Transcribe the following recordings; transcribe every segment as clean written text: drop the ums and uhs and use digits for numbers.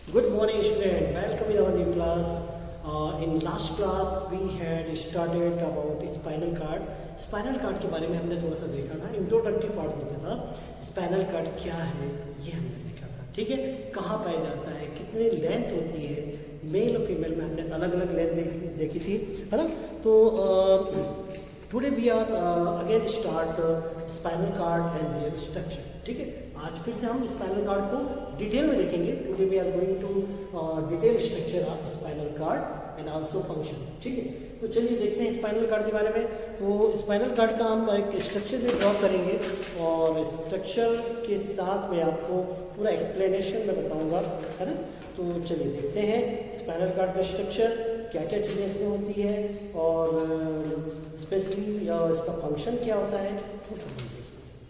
Good morning, student. Welcome in our new class. In last class we had started about spinal cord. Spinal cord के बारे में हमने थोड़ा सा देखा था, इंट्रोडक्टरी पार्ट देखा था। स्पाइनल कार्ड क्या है ये हमने देखा था, ठीक है। कहाँ पाया जाता है, कितनी लेंथ होती है, मेल और फीमेल में हमने अलग अलग लेंथ देखी थी, है ना। तो today we are again start spinal cord and their structure, ठीक है। आज फिर से हम स्पाइनल कार्ड को डिटेल में देखेंगे। Today we are going to detail structure of spinal cord and also function, ठीक है। तो चलिए देखते हैं स्पाइनल कार्ड के बारे में। तो स्पाइनल कार्ड का हम एक स्ट्रक्चर भी ड्रॉ करेंगे और स्ट्रक्चर के साथ मैं आपको पूरा एक्सप्लेनेशन में बताऊंगा, है ना। तो चलिए देखते हैं स्पाइनल कार्ड का स्ट्रक्चर, क्या क्या चीज़ें इसमें होती है और स्पेशली इसका फंक्शन क्या होता है वो सब देखेंगे,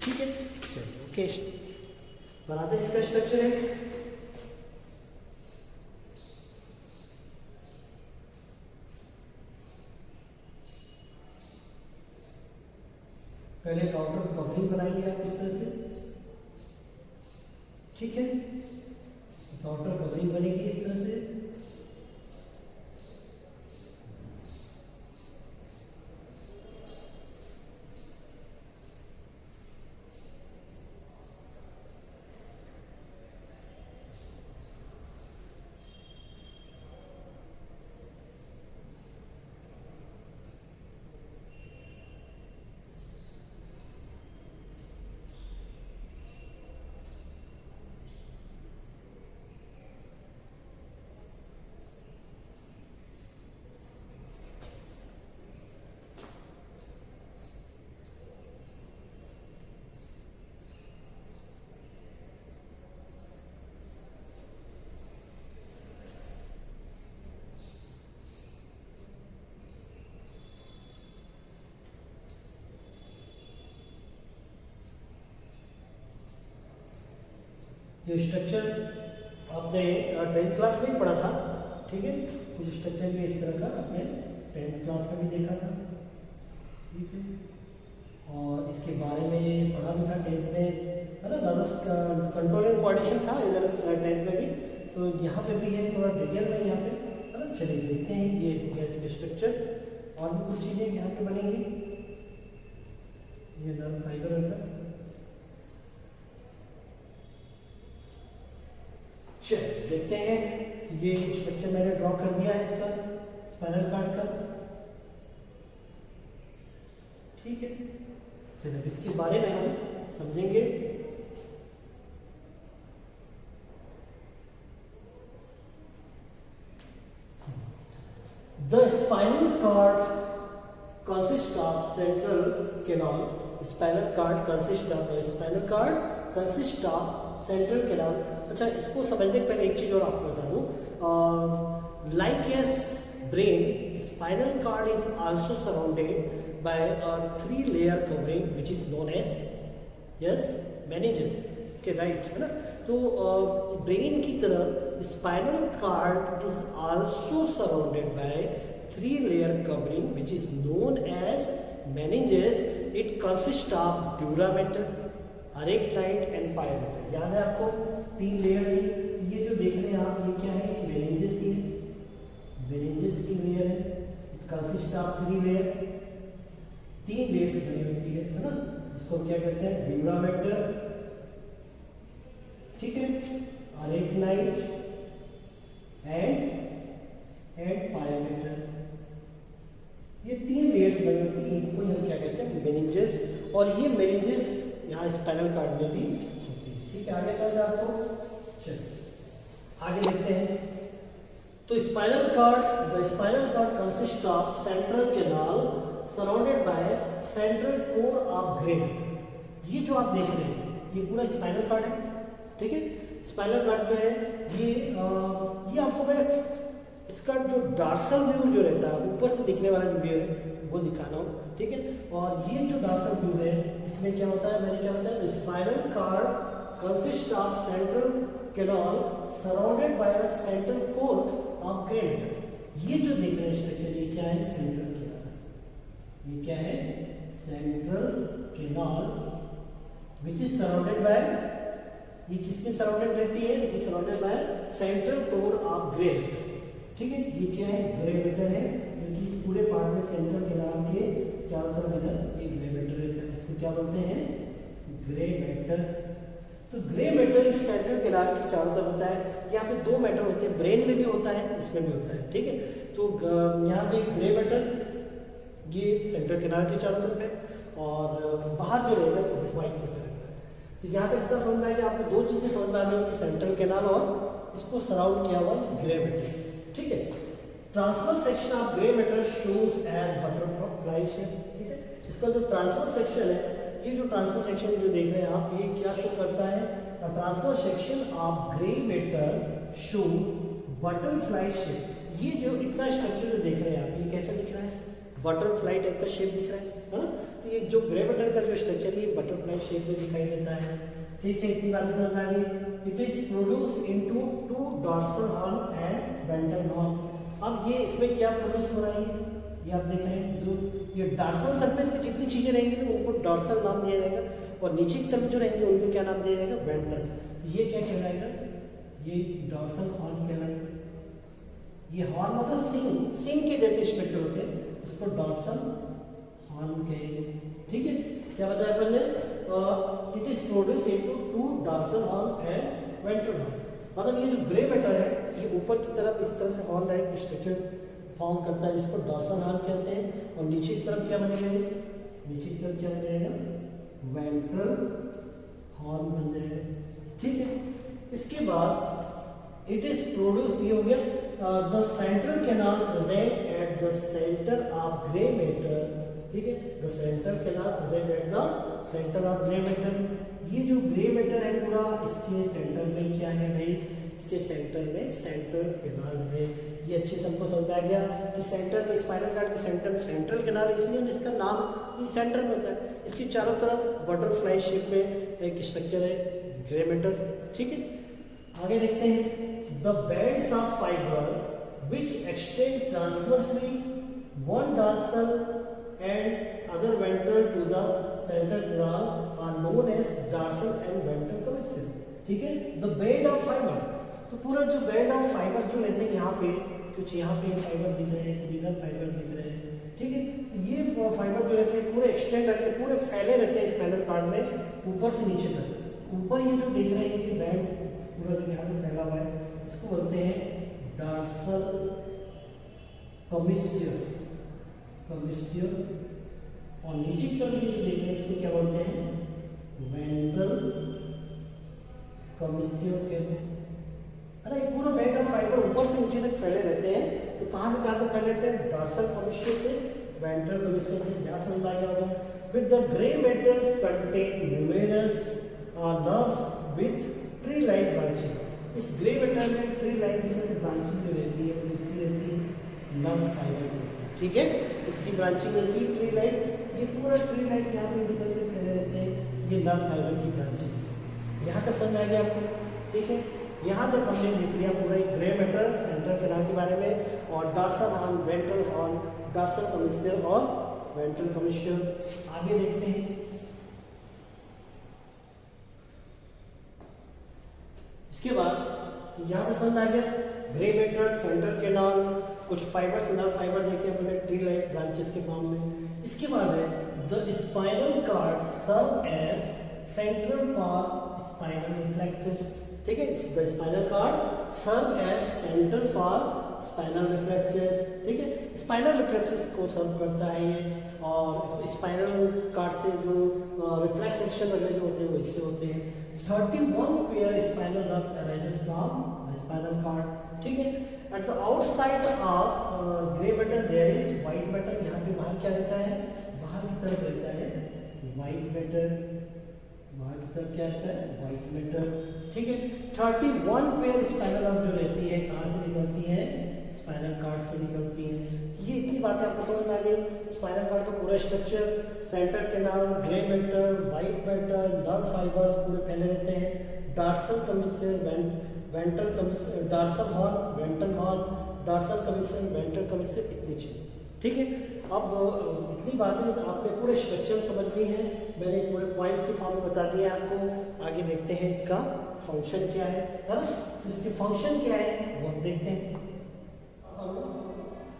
ठीक है। चलिए ओके, बनाते हैं इसका स्ट्रक्चर है। पहले काउंटर कवरिंग बनाएंगे आप इस तरह से, ठीक है। काउंटर कवरिंग बनेगी इस तरह से। ये स्ट्रक्चर आपने 10th क्लास में ही पढ़ा था, ठीक है। कुछ स्ट्रक्चर भी इस तरह का आपने 10th क्लास में भी देखा था, ठीक है। और इसके बारे में पढ़ा भी था 10th में, है ना। नर्वस कंट्रोल एंड कोऑर्डिनेशन था 10th में भी, तो यहाँ पे भी है थोड़ा डिटेल में यहाँ पे, है ना। चलिए देखते हैं ये इसके स्ट्रक्चर। और भी कुछ चीज़ें यहाँ पे बनेंगी, ये नर्व फाइबर होगा। चलिए देखते हैं, ये स्ट्रक्चर मैंने ड्रॉ कर दिया है इसका स्पाइनल कार्ड का, ठीक है। चलिए इसके बारे में हम समझेंगे। The spinal cord consist of central canal. Spinal cord consist of the spinal cord consist of central canal. अच्छा, इसको समझने के पहले एक चीज़ और आपको बता दूँ। Like as brain, spinal cord is also surrounded by a 3 layer covering which is known as yes meninges के, राइट, है ना। तो ब्रेन की तरह spinal cord is also surrounded by 3 layer covering which is known as meninges. It consist of dura mater, arachnoid and pia mater. याद है आपको 3 layer थी। ये जो देख रहे हैं आप, ये क्या है, ये मेनिंजेस ही है, मेनिंजेस की लेयर है। It consist of 3 layer, 3 layer से बनी होती है ना। इसको क्या कहते हैं, ड्यूरामेटर, ठीक है, अरेक्टाइड एंड पायोमेटर। ये 3 लेयर्स बनी होती है, इनको हम क्या कहते हैं, मेनिंजेस। और ये मेनिंजेस यहाँ स्पाइनल कार्ड में भी होती है, ठीक है। आगे समझ आपको, चलिए आगे देखते हैं। तो spinal cord, the spinal cord consist of central canal surrounded by central core of grain. ये जो आप देख रहे हैं ये पूरा स्पाइनल कार्ड है, ठीक है। स्पाइनल कार्ड जो है ये आपको मैं इसका जो डार्सल व्यू जो रहता है, ऊपर से दिखने वाला जो व्यू है वो दिखाना हूँ, ठीक है। और ये जो डार्सल व्यू है इसमें क्या होता है, मैंने क्या होता है, spinal cord consist of central canal surrounded by a central core of grain. ये जो देख रहे हैं स्ट्रक्चर, ये क्या है, सेंट्रल कैनाल। ये क्या है, central canal which is surrounded by ये किसके सराउंडेड रहती है? ये surrounded by central core of grey matter. ठीक है, ये क्या है? ग्रे मैटर है, क्योंकि इस पूरे पार्ट में सेंट्रल किनार के चारों तरफ इधर ये ग्रे मैटर रहता है। इसको क्या बोलते हैं? Grey matter. तो ग्रे मैटर इस सेंट्रल किनार के चारों तरफ होता है। यहाँ पे दो मैटर होते हैं, ब्रेन में भी होता है, इसमें भी होता है। ठीक है, तो यहाँ पे ग्रे मैटर ये सेंट्रल किनार के चारों तरफ है और बाहर जो रहेगा वो व्हाइट मैटर रहता है। तो यहाँ तक इतना समझ में आया कि आपको दो चीजें समझ में आ रही है कि सेंट्रल कैनाल और इसको सराउंड किया हुआ ग्रे मैटर। ठीक है, transfer section of grey matter shows as butterfly shape. ठीक है, इसका जो ट्रांसफर सेक्शन है, ये जो ट्रांसफर सेक्शन जो देख रहे हैं आप, ये क्या शो करता है? Transfer section of grey matter show butterfly shape. ये जो इतना स्ट्रक्चर जो देख रहे हैं आप, ये कैसा दिख रहा है? बटरफ्लाई टाइप का शेप दिख रहा है ना? तो ये जो ग्रे मैटर का जो स्ट्रक्चर है, ये बटरफ्लाई शेप में दिखाई देता है। ठीक है, इतनी बातें समझ में आ गई। It is produce into two dorsal horn and ventral horn. अब ये इसमें क्या प्रोड्यूस हो रहा है? ये आप देख रहे हैं, जो ये डॉर्सल सरफेस पे जितनी चीजें रहेंगी ना उनको डॉर्सल नाम दिया जाएगा, और नीचे की तरफ जो रहेंगे उनको क्या नाम दिया जाएगा? वेंट्रल। ये क्या कहलाएगा? ये डॉर्सल हॉर्न कहलाएगा। ये हॉर्न मतलब सिंग, सिंग के जैसे स्ट्रक्चर होते हैं, उसको डॉर्सल हॉर्न कहेंगे। ठीक है, क्या बताया पहले? It is produce into two dorsal horn and ventral horn. मतलब ये जो ग्रे मैटर है, ये ऊपर की तरफ इस तरह से हॉर्न टाइप स्ट्रक्चर फॉर्म करता है, जिसको डॉर्सल हॉर्न कहते हैं, और नीचे की तरफ क्या बनेगा? नीचे की तरफ क्या बन जाएगा? वेंट्रल हॉर्न बन जाएगा। ठीक है, इसके बाद इट इज प्रोड्यूस, ये हो गया the central canal present at the centre of grey matter. ठीक है, the central canal present at the centre of grey matter. ये जो ग्रे मैटर है पूरा, इसके सेंटर में क्या है भाई? इसके सेंटर में सेंट्रल कैनाल है। ये अच्छे से हमको समझ आ गया कि सेंटर में, स्पाइनल कॉर्ड के सेंटर में सेंट्रल कैनाल, इसलिए जिसका नाम सेंटर में होता है। इसकी चारों तरफ बटरफ्लाई शेप में एक स्ट्रक्चर है, ग्रे मैटर। ठीक है, आगे देखते हैं। The bands of fibre which extend transversely one dorsal and other ventral to the central canal are known as dorsal and ventral commission. ठीक है, द बैंड ऑफ फाइबर, तो पूरा जो बैंड ऑफ फाइबर जो रहते हैं यहाँ पे, कुछ यहाँ पे फाइबर दिख रहे हैं, कुछ इधर फाइबर दिख रहे हैं। ठीक है, ये फाइबर जो रहते हैं पूरे एक्सटेंड रहते हैं, पूरे फैले रहते हैं स्पाइनल कॉर्ड में ऊपर से नीचे तक। ऊपर ये जो देख रहे हैं कि बैंड पूरा जो यहाँ से फैला हुआ है, इसको बोलते हैं डॉर्सल कमीशियर। और नीचे की तरफ ये जो देख रहे हैं, इसको क्या बोलते हैं? वेंट्रल कमीशियर कहते हैं। अरे ये पूरा बैंड ऑफ फाइबर ऊपर से नीचे तक फैले रहते हैं, तो कहाँ से कहाँ तक फैले रहते हैं? डॉर्सल कमीशियर से वेंट्रल कमीशियर से। क्या समझ आया होगा? फिर the grey matter contain numerous nerves with tree like branching. इस ग्रे मैटर में ट्री लाइक इस तरह से ब्रांचिंग जो रहती है, वो इसकी रहती है नर्व फाइबर की रहती है। ठीक है, इसकी ब्रांचिंग रहती है ट्री लाइक। ये पूरा ट्री लाइक यहाँ पे इस तरह से फैले रहते हैं, ये नर्व फाइबर की ब्रांचिंग। यहाँ तक समझ आ गया आपको? ठीक है, यहाँ तक हमने देख लिया पूरा ग्रे मैटर, सेंट्रल कैनाल के बारे में, और dorsal horn, ventral horn, dorsal commissure और वेंट्रल कमीशियर। आगे देखते हैं। इसके बाद यहाँ से समझ आ गया ग्रे मैटर, सेंट्रल कैनाल, कुछ फाइबर्स, नर्व फाइबर देखे अपने ट्री लाइक ब्रांचेस के फॉर्म में। इसके बाद है the spinal cord serve as central for spinal reflexes. ठीक है, the spinal cord serve as centre for spinal reflexes. ठीक है, स्पाइनल रिफ्लेक्सेस को सर्व करता है ये, और स्पाइनल कॉर्ड से जो रिफ्लेक्स सेक्शन वगैरह जो होते हैं वो इससे होते हैं। 31 pair spinal nerve arises from spinal cord. ठीक है, at the outside of grey matter there is white matter. यहाँ पे बाहर क्या रहता है? बाहर की तरफ रहता है व्हाइट मैटर। बाहर की तरफ क्या रहता है? White matter. ठीक है, 31 पेयर स्पाइनल नर्व जो रहती है कहाँ से निकलती है? स्पाइनल कॉर्ड से निकलती है। ये इतनी बातें आपको समझ में आ गई। स्पाइनल कॉर्ड का पूरा structure, central canal, grey matter, white matter, nerve fibres पूरे फैले रहते हैं। Dorsal commissure, ventral commissure, dorsal horn, ventral horn, dorsal commissure, ventral commissure, इतनी चीजें। ठीक है, अब इतनी बातें आपने पूरे स्ट्रक्चर समझ ली हैं, मैंने पूरे पॉइंट्स के फॉर्म में बता दिया आपको। आगे देखते हैं इसका फंक्शन क्या है ना, इसके फंक्शन क्या है वो हम देखते हैं।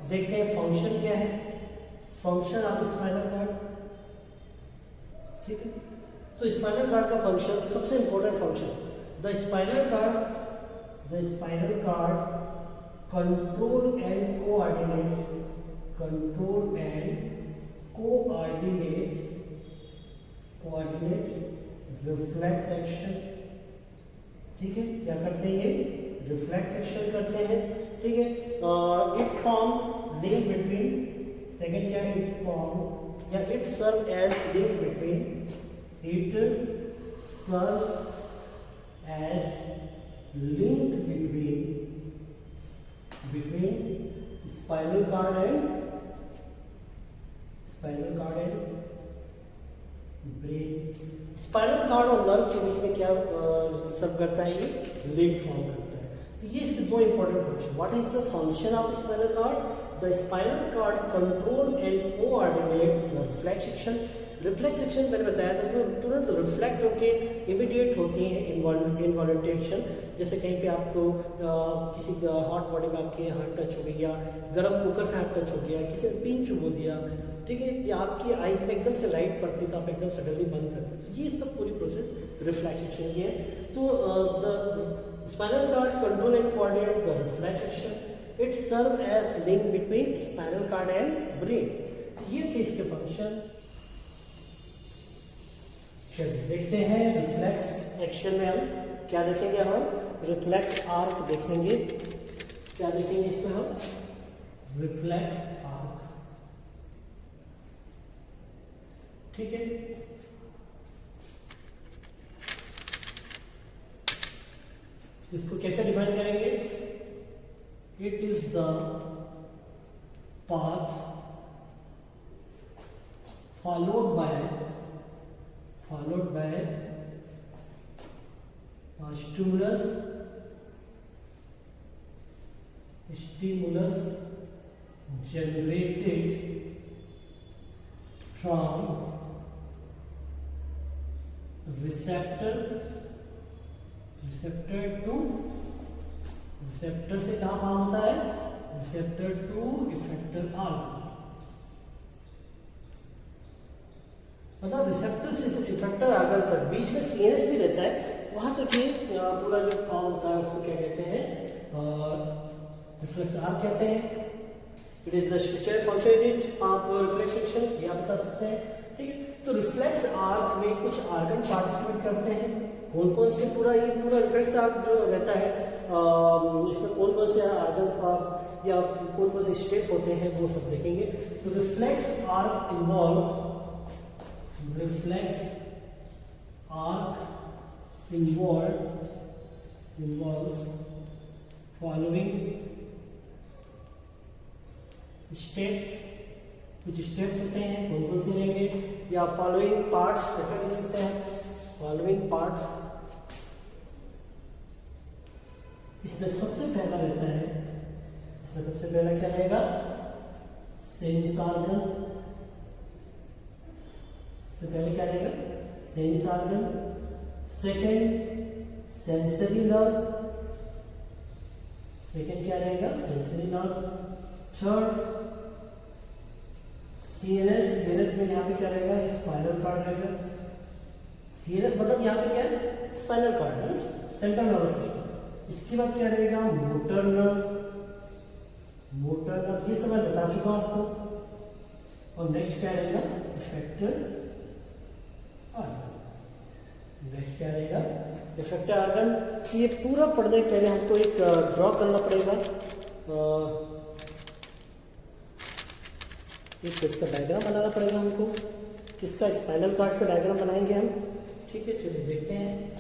देखते हैं फंक्शन क्या है, फंक्शन ऑफ स्पाइनल कॉर्ड। ठीक है, तो स्पाइनल कॉर्ड का फंक्शन, सबसे important function, the spinal cord control and coordinate reflex action. ठीक है, क्या करते हैं ये, रिफ्लेक्स एक्शन करते हैं। ठीक है, it form link between, second क्या है, इट फॉर्म या it serve as link between, it serve as link between spinal cord and brain। Spinal cord और नर्व के बीच में क्या सब करता है, ये लिंक फॉर्म करता है। तो ये इसके दो important function. What is the function of spinal cord, the spinal cord control and coordinate the reflex action. Reflex action मैंने बताया था जो तुरंत रिफ्लेक्ट होके इमीडिएट होती हैं इनवॉलेंटरी एक्शन। जैसे कहीं पे आपको किसी हॉट बॉडी में आपके हाथ टच हो गया, गर्म कुकर से हाथ टच हो गया, किसी ने पिन चुभो दिया, ठीक है, या आपकी आईज में एकदम से लाइट पड़ती तो आप एकदम सडनली बंद कर देते, ये सब पूरी प्रोसेस रिफ्लेक्स एक्शन की है। तो the spinal cord control and coordinate the reflex action, it serve as link between spinal cord and brain. ये थे इसके फंक्शन। चलिए देखते हैं रिफ्लेक्स एक्शन में हम क्या देखेंगे, हम रिफ्लेक्स आर्क देखेंगे। क्या देखेंगे इसमें हम, रिफ्लेक्स आर्क। ठीक है, इसको कैसे डिफाइन करेंगे, it is the path followed by stimulus generated from receptor से कहाँ काम होता है, रिसेप्टर टू इफेक्टर आर्क। मतलब रिसेप्टर से इफेक्टर आर्गन तक, बीच में सीएनएस भी रहता है, वहां तक ये पूरा जो फॉर्म होता है उसको क्या कहते हैं, रिफ्लेक्स आर्क कहते हैं। It is the structure function of reflex action, ये आप बता सकते हैं। ठीक है, तो रिफ्लेक्स आर्क में कुछ आर्गन पार्टिसिपेट करते हैं। कौन कौन से, पूरा रिफ्लेक्स आर्क जो रहता है इसमें कौन कौन से आर्गन या कौन कौन से स्टेप होते हैं वो सब देखेंगे। तो reflex arc involves following steps। कुछ स्टेप्स होते हैं, कौन कौन से लेंगे, या फॉलोइंग पार्ट्स ऐसा लिख सकते हैं, फॉलोइंग पार्ट्स। इसमें सबसे पहला रहता है, इसमें सबसे पहला क्या रहेगा, सेंस ऑर्गन। तो पहले क्या रहेगा, sense organ. Second sensory nerve, second क्या रहेगा, sensory nerve. Third CNS, CNS में यहाँ पे क्या रहेगा, स्पाइनल कॉर्ड रहेगा। सीएनएस मतलब यहाँ पे क्या है, स्पाइनल कॉर्ड है, सेंट्रल नर्वस सिस्टम। इसके बाद क्या रहेगा, मोटर नर्व। मोटर नर्व ये सब मैं बता चुका हूँ आपको। और नेक्स्ट क्या रहेगा, इफेक्टर आर्गन। नेक्स्ट क्या रहेगा, इफेक्टर आर्गन। ये पूरा पढ़ने के पहले हमको एक ड्रॉ करना पड़ेगा, एक इसका डायग्राम बनाना पड़ेगा हमको। किसका, स्पाइनल कॉर्ड का डायग्राम बनाएंगे हम। ठीक है, चलिए देखते हैं।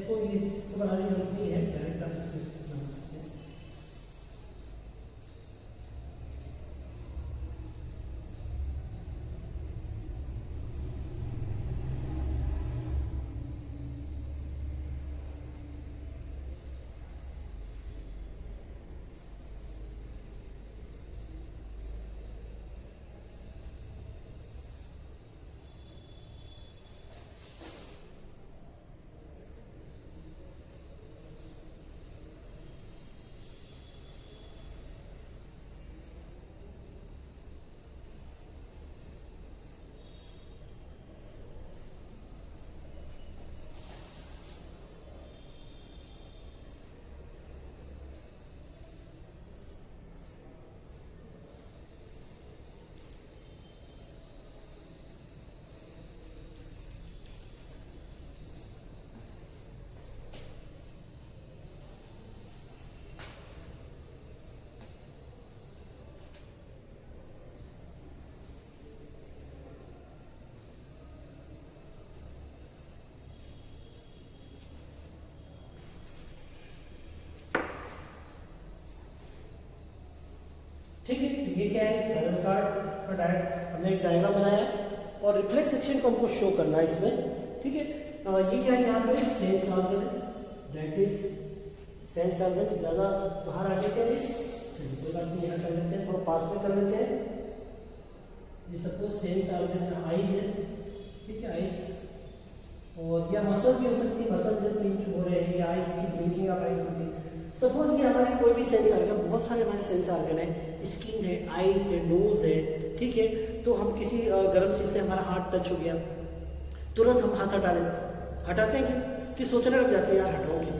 इसको इसको बनाने की जरूरत नहीं है, डायरेक्ट आप इसे बना सकते हैं। ठीक है, तो ये क्या है, स्पाइनल कार्ड का डायरेक्ट हमने एक डायग्राम बनाया और रिफ्लेक्स सेक्शन को हमको शो करना है इसमें। ठीक है, ये क्या है, यहाँ पे सेंस ऑर्गन है, दैट इज सेंस ऑर्गन। ज़्यादा बाहर आगे क्या है, कोई बात नहीं, यहाँ कर लेते हैं, थोड़ा पास में कर लेते हैं। ये सपोज सेंस ऑर्गन है, आईज है, ठीक है, आईज, और या मसल भी हो सकती है, मसल जब पिंच हो रहे हैं या आईज की ब्लिंकिंग ऑफ आईज होती है। सपोज ये हमारी कोई भी सेंस ऑर्गन, बहुत सारे हमारे सेंस ऑर्गन है, स्किन है, आईज है, नोज है, ठीक है। तो हम किसी गर्म चीज़ से हमारा हाथ टच हो गया, तुरंत हम हाथ हटाते हैं कि सोचने लग जाते हैं यार हटाऊंगी,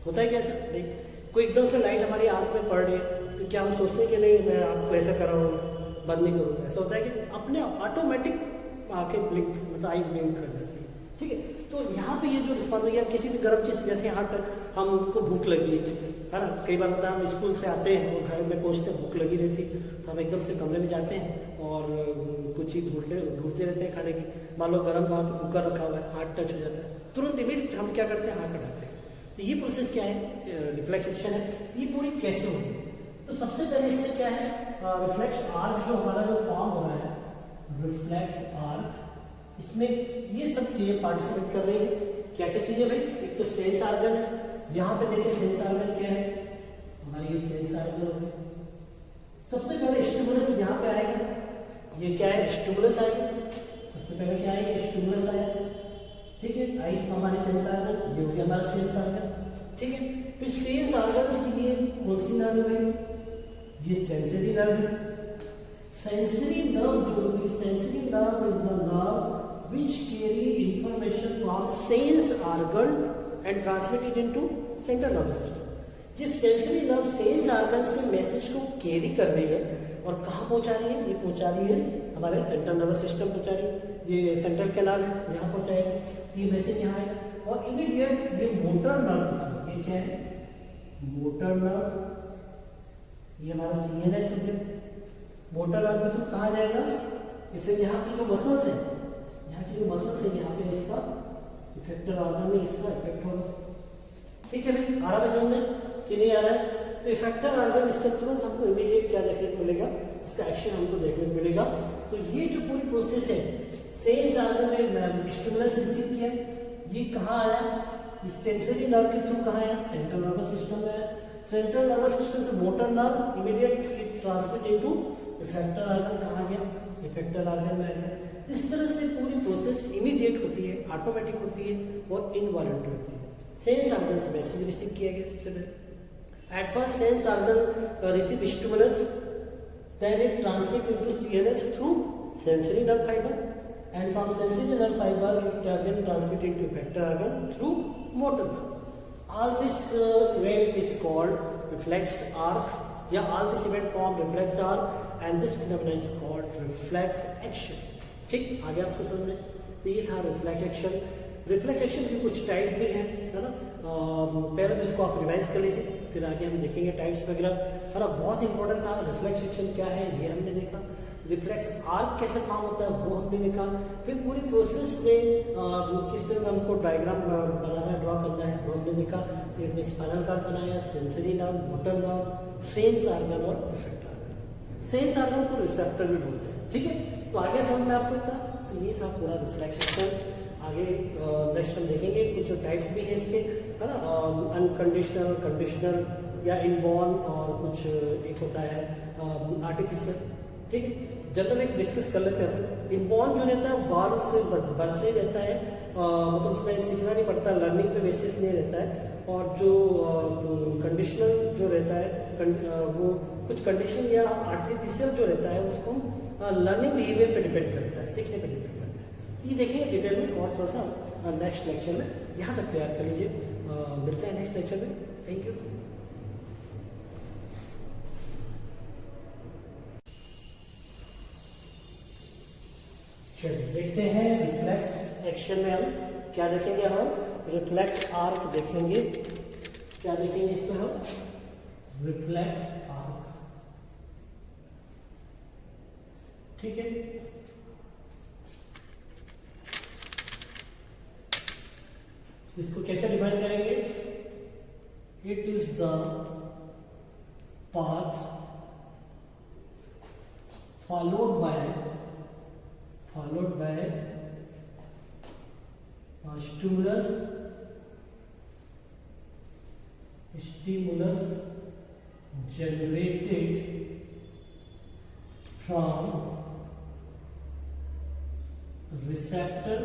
होता है क्या ऐसा? नहीं। कोई एकदम से लाइट हमारी आंख में पड़ रही है तो क्या हम सोचते हैं कि नहीं मैं आपको ऐसा कर रहा हूँ, बंद नहीं करूँगा, ऐसा होता है कि अपने ऑटोमेटिक आंखें ब्लिंक, मतलब आईज ब्लिंक कर जाती है। ठीक है, तो यहाँ पे ये जो रिस्पॉन्स हो गया किसी भी गर्म चीज़, जैसे हाथ हमको भूख लगी है ना, कई बार होता है हम स्कूल से आते हैं और घर में पहुँचते भूख लगी रहती तो हम एकदम से कमरे में जाते हैं और कुछ चीज़ ढूंढते रहते हैं खाने की, मान लो गर्म वहाँ पे कुकर रखा हुआ है, हाथ टच हो जाता है, तुरंत इमीडिएट हम क्या करते हैं, हाथ हटाते हैं। तो ये प्रोसेस क्या है, रिफ्लेक्स एक्शन है। ये पूरी कैसे होगी, तो सबसे पहले इसमें क्या है, रिफ्लेक्स आर्क जो हमारा जो फॉर्म हो रहा है, रिफ्लेक्स आर्क, इसमें ये सब चीजें पार्टिसिपेट कर रही है। क्या क्या चीजें भाई, एक तो सेंस ऑर्गन, यहाँ पे देखिए सेंस ऑर्गन क्या है, हमारी ये सेंस ऑर्गन होगी। सबसे पहले स्टिमुलस यहाँ पे आएगा, ये क्या है, स्टिमुलस आएगा, सबसे पहले क्या है, ये स्टिमुलस आएगा, ठीक है। आइस में हमारे सेंस ऑर्गन, ये हो गया हमारा सेंस ऑर्गन, ठीक है। फिर सेंस ऑर्गन से ये कौन सी नर्व है, ये सेंसरी नर्व है। सेंसरी नर्व जो होती है, sensory nerve is the nerve which carry information from sense organ and transmit it into central nervous system। ये सेंसरी नर्व सेंस ऑर्गन से मैसेज को कैरी कर रही है और कहाँ पहुँचा रही है, ये पहुँचा रही है हमारे सेंट्रल नर्वस सिस्टम पहुँचा रही है, ये सेंट्रल कैनाल है यहाँ पहुँचाएगी, ये मैसेज यहाँ है। और इमीडिएट ये मोटर नर्व, ये क्या है, मोटर नर्व, ये हमारा CNS हो गया। मोटर नर्व में कहाँ जाएगा, फिर यहाँ की जो मसल्स है, यहाँ की जो मसल्स है, यहाँ पे इसका इफेक्टर ऑर्गन में इसका इफेक्ट होगा। ठीक है भाई, आ रहा है समझ में कि नहीं आ रहा है? तो इफेक्टर ऑर्गन इसका तुरंत हमको इमीडिएट क्या देखने को मिलेगा, इसका एक्शन हमको देखने को मिलेगा। तो ये जो पूरी प्रोसेस है, सेंस ऑर्गन में स्टिमुलस रिसीव किया, ये कहाँ आया, इस सेंसरी नर्व के थ्रू कहाँ आया, सेंट्रल नर्वस सिस्टम में आया। सेंट्रल नर्वस सिस्टम से motor nerve immediate transmit into effector organ, कहाँ गया, इफेक्टर ऑर्गन में आया। इस तरह से पूरी प्रोसेस इमीडिएट होती है, ऑटोमेटिक होती है और इनवॉलंटरी होती है। सेंस ऑर्गन से मैसेज रिसीव किया गया सबसे पहले। At first sense organ receive stimulus, then it transmit into CNS through sensory nerve fibre, and from sensory nerve fiber it again transmit into effector organ through motor nerve. All this event is called reflex arc, yeah, all this event form reflex arc and this phenomenon is called reflex action. ठीक, आगे आपको समझ में, तो ये था reflex action. Reflex action की कुछ टाइप भी है ना, पहले तो इसको आप रिवाइज कर लीजिए, फिर आगे हम देखेंगे टाइप्स वगैरह। है ना, बहुत इंपॉर्टेंट था। रिफ्लेक्स सेक्शन क्या है ये हमने देखा, रिफ्लेक्स आर्क कैसे काम होता है वो हमने देखा, फिर पूरी प्रोसेस में किस तरह हमको डायग्राम बनाना है, ड्रॉ करना है वो हमने देखा। फिर हमने स्पाइनल कार्ड बनाया, sensory nerve, motor nerve, sense organ और इफेक्ट ऑर्गन। सेंस ऑर्गन को रिसेप्टर भी बोलते हैं, ठीक है। तो आगे समझ में आपको इतना, तो ये था पूरा रिफ्लेक्स सेक्शन। आगे नेक्स्ट हम देखेंगे कुछ टाइप्स भी हैं इसके, है ना, अनकंडीशनल, कंडीशनल या इनबॉर्न, और कुछ एक होता है आर्टिफिशियल, ठीक है। जनरल एक डिस्कस कर लेते हैं। इनबॉर्न जो रहता है बर्थ से रहता है, मतलब उसमें सीखना नहीं पड़ता, लर्निंग पे बेसिस नहीं रहता है। और जो कंडीशनल जो रहता है वो कुछ कंडीशन या आर्टिफिशियल जो रहता है उसको लर्निंग बिहेवियर पे डिपेंड करता है, सीखने पे डिपेंड करता है। तो ये देखेंगे डिटेल में और थोड़ा सा नेक्स्ट लेक्चर में, यहाँ तक तैयार कर लीजिए। मिलते हैं नेक्स्ट लेक्चर में। Thank you. चलिए देखते हैं रिफ्लेक्स एक्शन में हम क्या देखेंगे। हम रिफ्लेक्स आर्क देखेंगे। क्या देखेंगे इसमें हम? रिफ्लेक्स आर्क, ठीक है। इसको कैसे डिफाइन करेंगे? It is the path followed by stimulus generated from receptor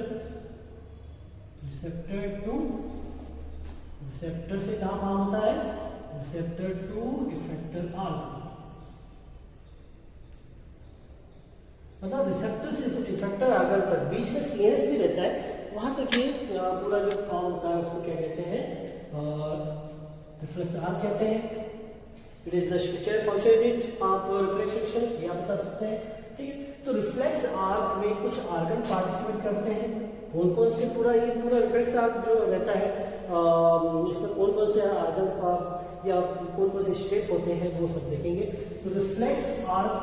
to receptor से कहाँ काम होता है? receptor to effector arc, मतलब रिसेप्टर से इफेक्टर आर्गन तक, बीच में सीएनएस भी रहता है, वहां तक ये पूरा जो फॉर्म होता है उसको क्या कहते हैं? रिफ्लेक्स आर्क कहते हैं। It is the structure function unit of reflex section, ये आप बता सकते हैं, ठीक है। तो रिफ्लेक्स आर्क में कुछ आर्गन पार्टिसिपेट करते हैं। कौन कौन से? पूरा रिफ्लेक्स आर्क जो रहता है इसमें कौन कौन से आर्गन या कौन कौन से स्टेप होते हैं वो सब देखेंगे। तो reflex arc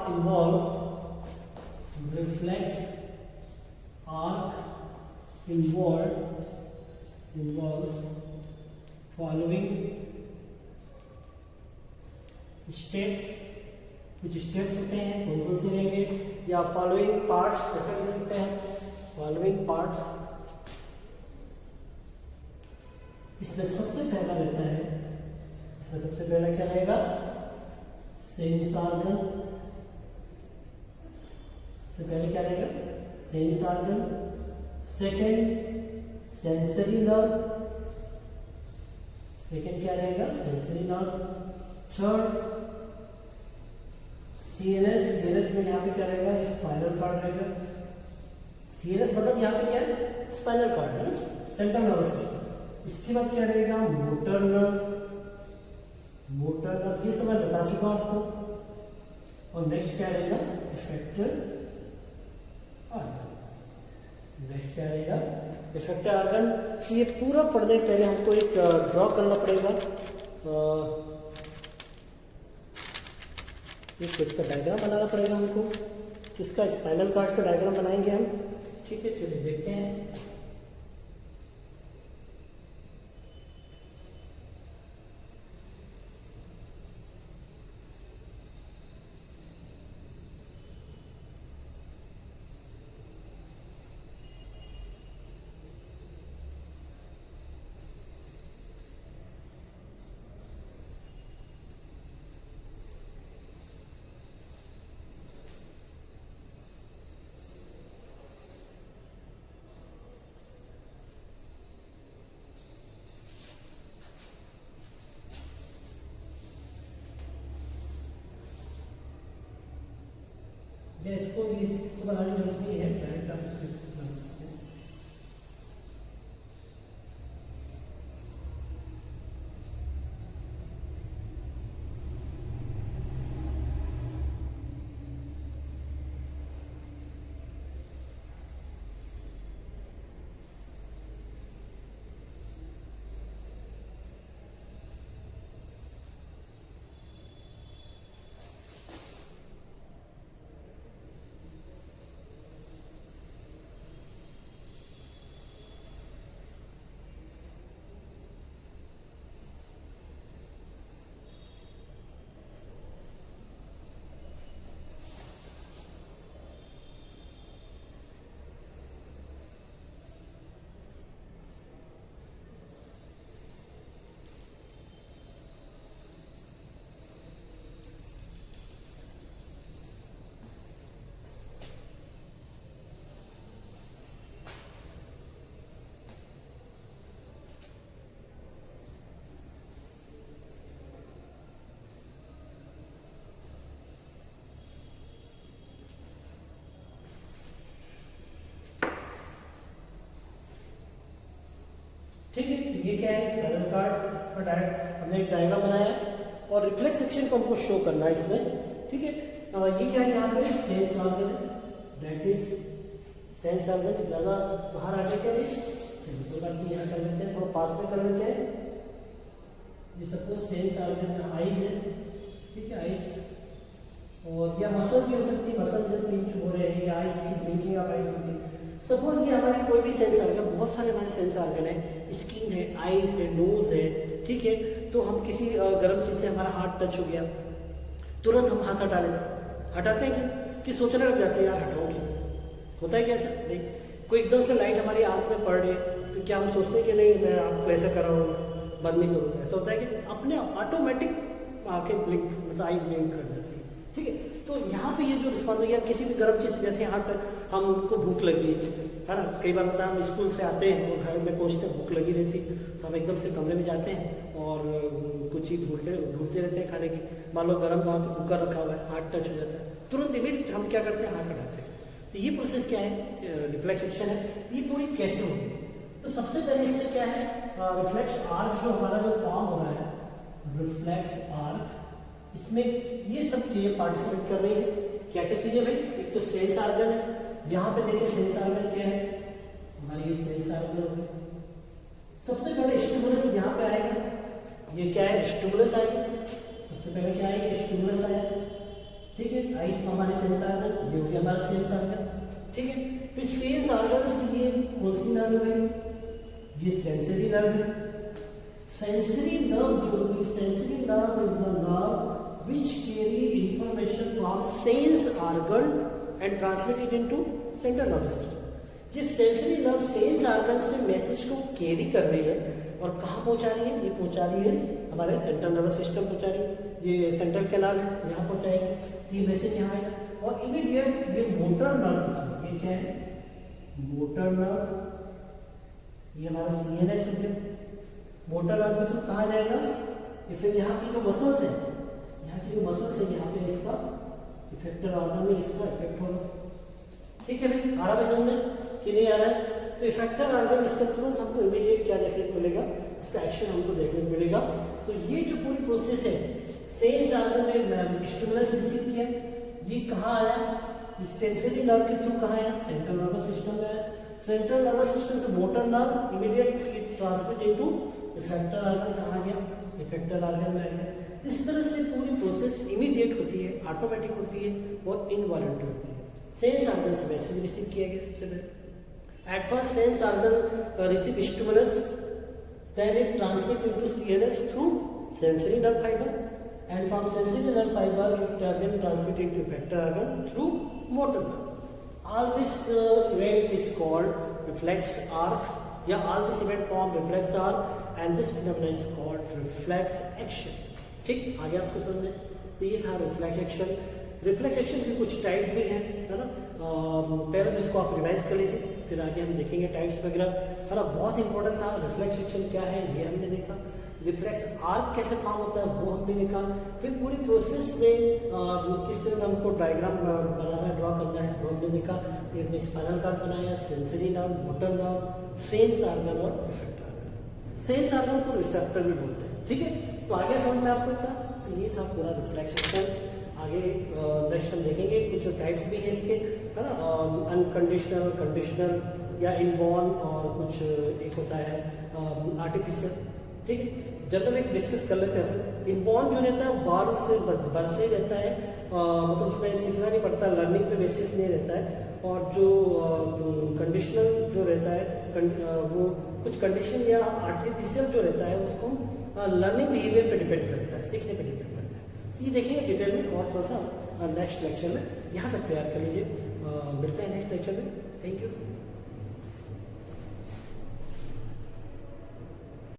involves following steps। कुछ स्टेप्स होते हैं, कौन कौन से रहेंगे? या फॉलोइंग पार्ट्स ऐसा लिख सकते हैं, फॉलोइंग पार्ट्स। इसमें सबसे पहला रहता है, इसमें सबसे पहला क्या रहेगा? Sense organ. सबसे पहले क्या रहेगा? Sense organ. Second sensory nerve, second क्या रहेगा? Sensory nerve. Third CNS, CNS में यहाँ पे क्या रहेगा? स्पाइनल कार्ड रहेगा। सीएनएस मतलब यहाँ पे क्या है? स्पाइनल कार्ड है ना, सेंट्रल नर्वस सिस्टम। इसके बाद क्या रहेगा? Motor nerve. मोटर नर्व ये सब मैं बता चुका हूँ आपको। और नेक्स्ट क्या रहेगा? Effector organ. नेक्स्ट क्या रहेगा? Effector organ. ये पूरा पढ़ने के पहले हमको एक ड्रॉ करना पड़ेगा, एक इसका डायग्राम बनाना पड़ेगा हमको। किसका? स्पाइनल कार्ड का डायग्राम बनाएंगे हम, ठीक है। चलिए देखते हैं। इसको बनाने की जरूरत नहीं है, डायरेक्ट आप इसको बना सकते हैं। ये क्या है, स्पाइनल कार्ड का हमने एक डायग्राम बनाया और रिफ्लेक्स सेक्शन को हमको शो करना है इसमें, ठीक है। ये क्या है, यहाँ पे सेंस ऑर्गन है, दैट इज सेंस ऑर्गन। ज़्यादा बाहर आगे क्या है, यहाँ कर लेते हैं, थोड़ा पास में कर लेते हैं। ये सपोज सेंस ऑर्गन है, आईज है, ठीक है, आईज। और या मसल भी हो सकती है, मसल जब पिंच हो रहे हैं या आईज की ब्लिंकिंग ऑफ आईज होती है। सपोज ये हमारे कोई भी सेंस ऑर्गन, बहुत सारे हमारे सेंस ऑर्गन है, स्किन है, आईज है, नोज है, ठीक है। तो हम किसी गर्म चीज़ से हमारा हाथ टच हो गया, तुरंत हम हाथ हटा लेते हैं, हटाते हैं कि सोचने लग जाते हैं यार हटाओगे, होता है क्या ऐसा? नहीं। कोई एकदम से लाइट हमारी आँख में पड़ रही है तो क्या हम सोचते हैं कि नहीं मैं आपको ऐसा कर रहा हूँ, बंद नहीं करूँगा? ऐसा होता है कि अपने ऑटोमेटिक आँखें ब्लिंक, मतलब आईज ब्लिंक कर जाती है, ठीक है। तो यहाँ पे ये जो रिस्पॉन्स हो गया किसी भी गर्म चीज़, जैसे हाथ हमको भूख लगी है ना, कई बार होता है हम स्कूल से आते हैं और घर में पहुँचते हैं, भूख लगी रहती तो हम एकदम से कमरे में जाते हैं और कुछ चीज़ ढूंढते रहते हैं खाने की। मान लो गर्म वहाँ पे कुकर रखा हुआ है, हाथ टच हो जाता है, तुरंत इमीडिएट हम क्या करते हैं, हाथ हटाते हैं। तो ये प्रोसेस क्या है, रिफ्लेक्स एक्शन है। ये पूरी कैसे होगी? तो सबसे पहले इसमें क्या है, रिफ्लेक्स आर्क जो हमारा जो फॉर्म हो रहा है, रिफ्लेक्स आर्क, इसमें ये सब चीज़ें पार्टिसिपेट कर रही है। क्या क्या चीज़ें भाई, एक तो सेंस ऑर्गन है, यहाँ पे देखिए सेंस ऑर्गन क्या है, हमारी ये सेंस ऑर्गन हो गया। सबसे पहले स्टिमुलस यहाँ पे आएगा, ये क्या है, स्टिमुलस आएगा। सबसे पहले क्या आएगा, स्टिमुलस आएगा, ठीक है। आइस में हमारे सेंस ऑर्गन, ये हो गया हमारा सेंस ऑर्गन, ठीक है। फिर सेंस ऑर्गन से ये कौन सी नर्व है, ये सेंसरी नर्व है। सेंसरी नर्व जो होती है, sensory nerve is the nerve which carry information from sense organ and transmit it into central nervous system. ये सेंसरी नर्व सेंस ऑर्गन से मैसेज को कैरी कर रही है और कहाँ पहुँचा रही है, ये पहुँचा रही है हमारे सेंट्रल नर्वस सिस्टम पहुँचा रही है, ये सेंट्रल कैनाल है, यहाँ पहुँचाएगा, ये मैसेज यहाँ आएगा। और इमीडिएट ये मोटर नर्व, ये क्या है, मोटर नर्व, ये हमारा CNS हो गया। मोटर नर्व के थ्रू कहाँ जाएगा, ये फिर यहाँ की जो मसल्स है, यहाँ की जो मसल्स है, यहाँ पे इसका इफेक्टर ऑर्गन में इसका इफेक्ट होगा, ठीक है भाई। आ रहा है समझ में कि नहीं आ रहा है? तो इफेक्टर ऑर्गन इसका तुरंत हमको इमीडिएट क्या देखने को मिलेगा, इसका एक्शन हमको देखने को मिलेगा। तो ये जो पूरी प्रोसेस है, सेंस ऑर्गन में स्टिमुलस रिसीव किया, ये कहाँ आया, इस सेंसरी नर्व के थ्रू कहाँ आया, सेंट्रल नर्वस सिस्टम में आया। सेंट्रल नर्वस सिस्टम से motor nerve immediate transmit into effector organ, कहाँ गया, इफेक्टर ऑर्गन में आ गया। इस तरह से पूरी प्रोसेस इमीडिएट होती है, ऑटोमेटिक होती है और इनवॉलंटरी होती है। सेंस ऑर्गन से मैसेज रिसीव किया गया सबसे पहले। At first sense organ receive stimulus, then it transmit into CNS through sensory nerve fibre, and from sensory nerve fibre it again transmit into effector organ through motor nerve. All this event is called reflex arc, या all this event form reflex arc and this phenomena is called reflex action. ठीक, आगे आपको समझ में। तो ये था reflex action. Reflex action के कुछ टाइप भी हैं, है ना। पहले तो इसको आप रिवाइज कर लीजिए, फिर आगे हम देखेंगे टाइप्स वगैरह, है ना। बहुत इंपॉर्टेंट था। रिफ्लेक्स एक्शन क्या है ये हमने देखा, रिफ्लेक्स आर्क कैसे काम होता है वो हमने देखा, फिर पूरी प्रोसेस में किस तरह हमको डायग्राम बनाना है, ड्रॉ करना है वो हमने देखा। फिर हमने स्पाइनल कार्ड बनाया, sensory nerve, motor nerve, sense organ और इफेक्टर ऑर्गन। सेंस ऑर्गन को रिसेप्टर भी बोलते हैं, ठीक है। तो आगे समझ में आपको था, तो ये था पूरा रिफ्लेक्स एक्शन। आगे नेक्स्ट हम देखेंगे कुछ टाइप्स भी हैं इसके, है ना। अनकंडीशनल, कंडीशनल या इनबॉर्न, और कुछ एक होता है आर्टिफिशियल, ठीक है। जनरल एक डिस्कस कर लेते हैं। इनबॉर्न जो रहता है बर्थ से ही रहता है, मतलब उसमें सीखना नहीं पड़ता, लर्निंग पे बेसिस नहीं रहता है। और जो कंडीशनल जो रहता है वो कुछ कंडीशन या आर्टिफिशियल जो रहता है उसको लर्निंग बिहेवियर पे डिपेंड करता है, सीखने पे डिपेंड करता है। ये देखिए डिटेल में और थोड़ा सा नेक्स्ट लेक्चर में, यहाँ तक तैयार कर लीजिए। मिलते हैं नेक्स्ट लेक्चर में। Thank you.